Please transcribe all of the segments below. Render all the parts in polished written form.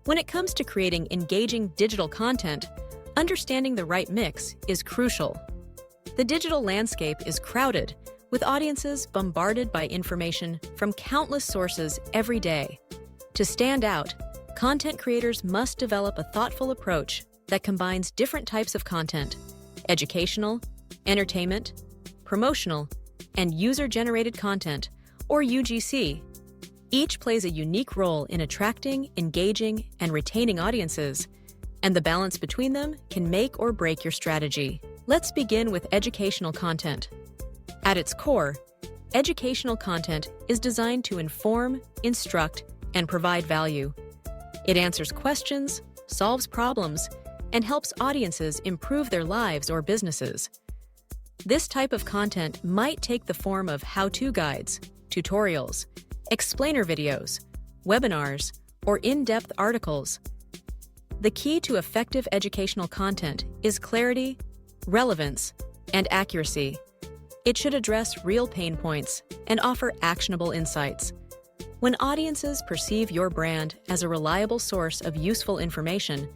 When it comes to creating engaging digital content, understanding the right mix is crucial. The digital landscape is crowded, with audiences bombarded by information from countless sources every day. To stand out, content creators must develop a thoughtful approach that combines different types of content: educational, entertainment, promotional, and user-generated content, or UGC. Each plays a unique role in attracting, engaging, and retaining audiences, and the balance between them can make or break your strategy. Let's begin with educational content. At its core, educational content is designed to inform, instruct, and provide value. It answers questions, solves problems, and helps audiences improve their lives or businesses. This type of content might take the form of how-to guides, tutorials, explainer videos, webinars, or in-depth articles. The key to effective educational content is clarity, relevance, and accuracy. It should address real pain points and offer actionable insights. When audiences perceive your brand as a reliable source of useful information,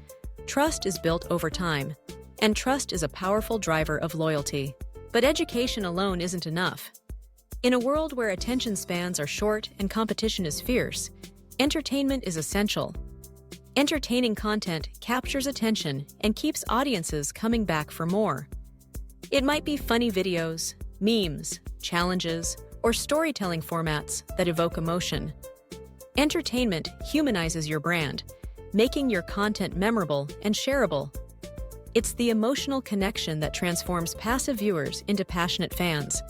trust is built over time, and trust is a powerful driver of loyalty. But education alone isn't enough. In a world where attention spans are short and competition is fierce, entertainment is essential. Entertaining content captures attention and keeps audiences coming back for more. It might be funny videos, memes, challenges, or storytelling formats that evoke emotion. Entertainment humanizes your brand, making your content memorable and shareable. It's the emotional connection that transforms passive viewers into passionate fans.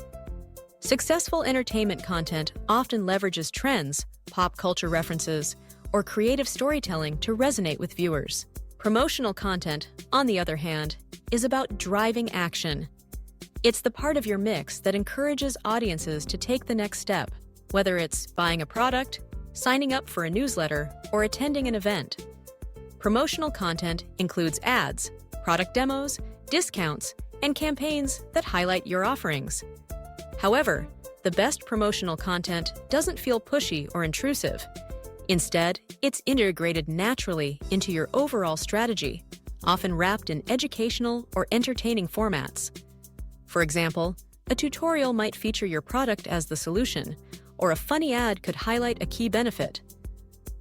Successful entertainment content often leverages trends, pop culture references, or creative storytelling to resonate with viewers. Promotional content, on the other hand, is about driving action. It's the part of your mix that encourages audiences to take the next step, whether it's buying a product, signing up for a newsletter, or attending an event. Promotional content includes ads, product demos, discounts, and campaigns that highlight your offerings. However, the best promotional content doesn't feel pushy or intrusive. Instead, it's integrated naturally into your overall strategy, often wrapped in educational or entertaining formats. For example, a tutorial might feature your product as the solution, or a funny ad could highlight a key benefit.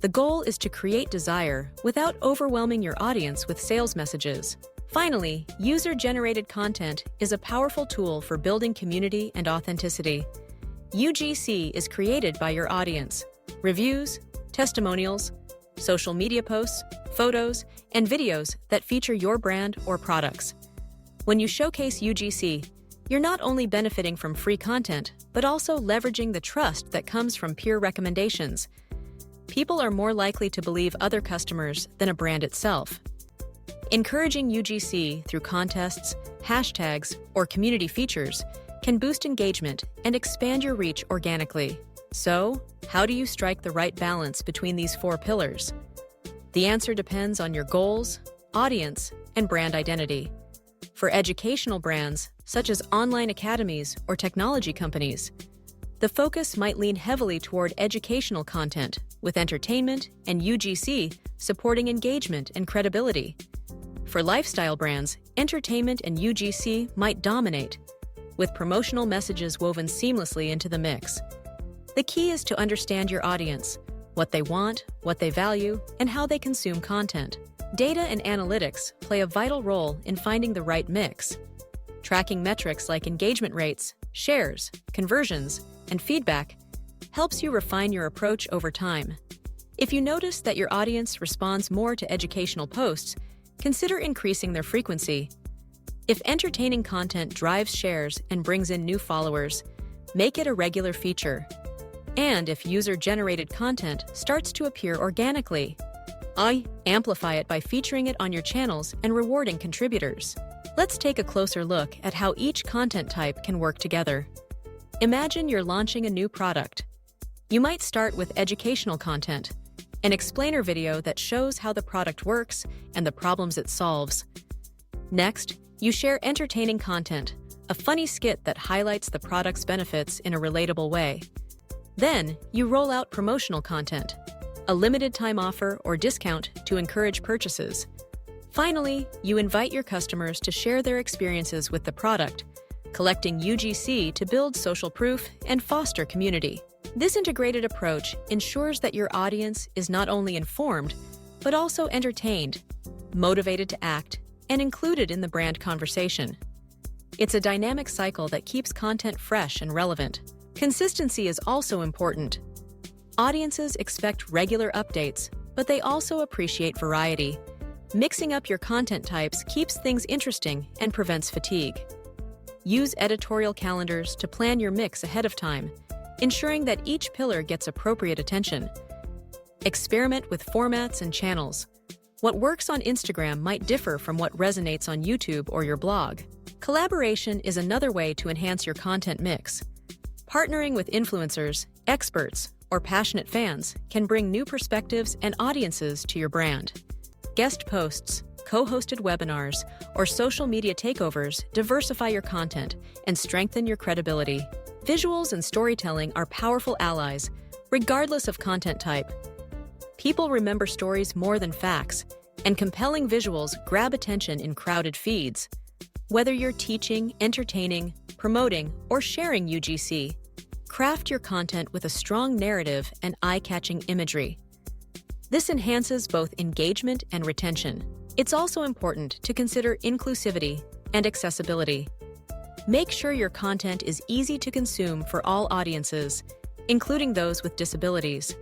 The goal is to create desire without overwhelming your audience with sales messages. Finally, user-generated content is a powerful tool for building community and authenticity. UGC is created by your audience. Reviews, testimonials, social media posts, photos, and videos that feature your brand or products. When you showcase UGC, you're not only benefiting from free content, but also leveraging the trust that comes from peer recommendations. People are more likely to believe other customers than a brand itself. Encouraging UGC through contests, hashtags, or community features can boost engagement and expand your reach organically. So, how do you strike the right balance between these four pillars? The answer depends on your goals, audience, and brand identity. For educational brands, such as online academies or technology companies, the focus might lean heavily toward educational content, with entertainment and UGC supporting engagement and credibility. For lifestyle brands, entertainment and UGC might dominate, with promotional messages woven seamlessly into the mix. The key is to understand your audience, what they want, what they value, and how they consume content. Data and analytics play a vital role in finding the right mix. Tracking metrics like engagement rates, shares, conversions, and feedback helps you refine your approach over time. If you notice that your audience responds more to educational posts, consider increasing their frequency. If entertaining content drives shares and brings in new followers, make it a regular feature. And if user-generated content starts to appear organically, amplify it by featuring it on your channels and rewarding contributors. Let's take a closer look at how each content type can work together. Imagine you're launching a new product. You might start with educational content, an explainer video that shows how the product works and the problems it solves. Next, you share entertaining content, a funny skit that highlights the product's benefits in a relatable way. Then, you roll out promotional content, a limited time offer or discount to encourage purchases. Finally, you invite your customers to share their experiences with the product, collecting UGC to build social proof and foster community. This integrated approach ensures that your audience is not only informed, but also entertained, motivated to act, and included in the brand conversation. It's a dynamic cycle that keeps content fresh and relevant. Consistency is also important. Audiences expect regular updates, but they also appreciate variety. Mixing up your content types keeps things interesting and prevents fatigue. Use editorial calendars to plan your mix ahead of time, ensuring that each pillar gets appropriate attention. Experiment with formats and channels. What works on Instagram might differ from what resonates on YouTube or your blog. Collaboration is another way to enhance your content mix. Partnering with influencers, experts, or passionate fans can bring new perspectives and audiences to your brand. Guest posts, co-hosted webinars, or social media takeovers diversify your content and strengthen your credibility. Visuals and storytelling are powerful allies, regardless of content type. People remember stories more than facts, and compelling visuals grab attention in crowded feeds. Whether you're teaching, entertaining, promoting, or sharing UGC, craft your content with a strong narrative and eye-catching imagery. This enhances both engagement and retention. It's also important to consider inclusivity and accessibility. Make sure your content is easy to consume for all audiences, including those with disabilities.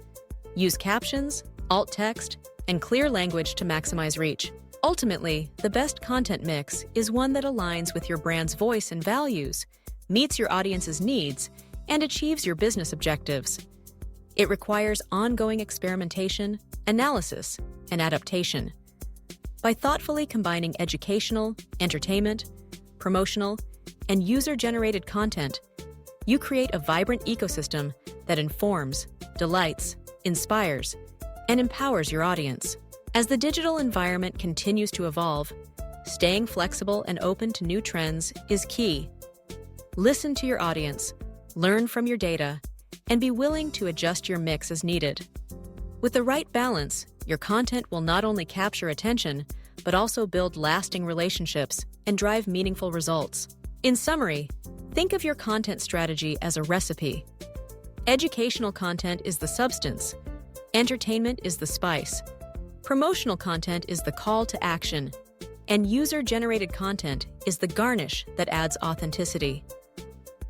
Use captions, alt text, and clear language to maximize reach. Ultimately, the best content mix is one that aligns with your brand's voice and values, meets your audience's needs, and achieves your business objectives. It requires ongoing experimentation, analysis, and adaptation. By thoughtfully combining educational, entertainment, promotional, and user-generated content, you create a vibrant ecosystem that informs, delights, inspires, and empowers your audience. As the digital environment continues to evolve, staying flexible and open to new trends is key. Listen to your audience, learn from your data, and be willing to adjust your mix as needed. With the right balance, your content will not only capture attention, but also build lasting relationships and drive meaningful results. In summary, think of your content strategy as a recipe. Educational content is the substance, entertainment is the spice, promotional content is the call to action, and user-generated content is the garnish that adds authenticity.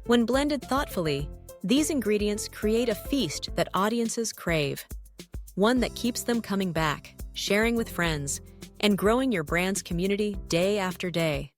When blended thoughtfully, these ingredients create a feast that audiences crave, one that keeps them coming back, sharing with friends, and growing your brand's community day after day.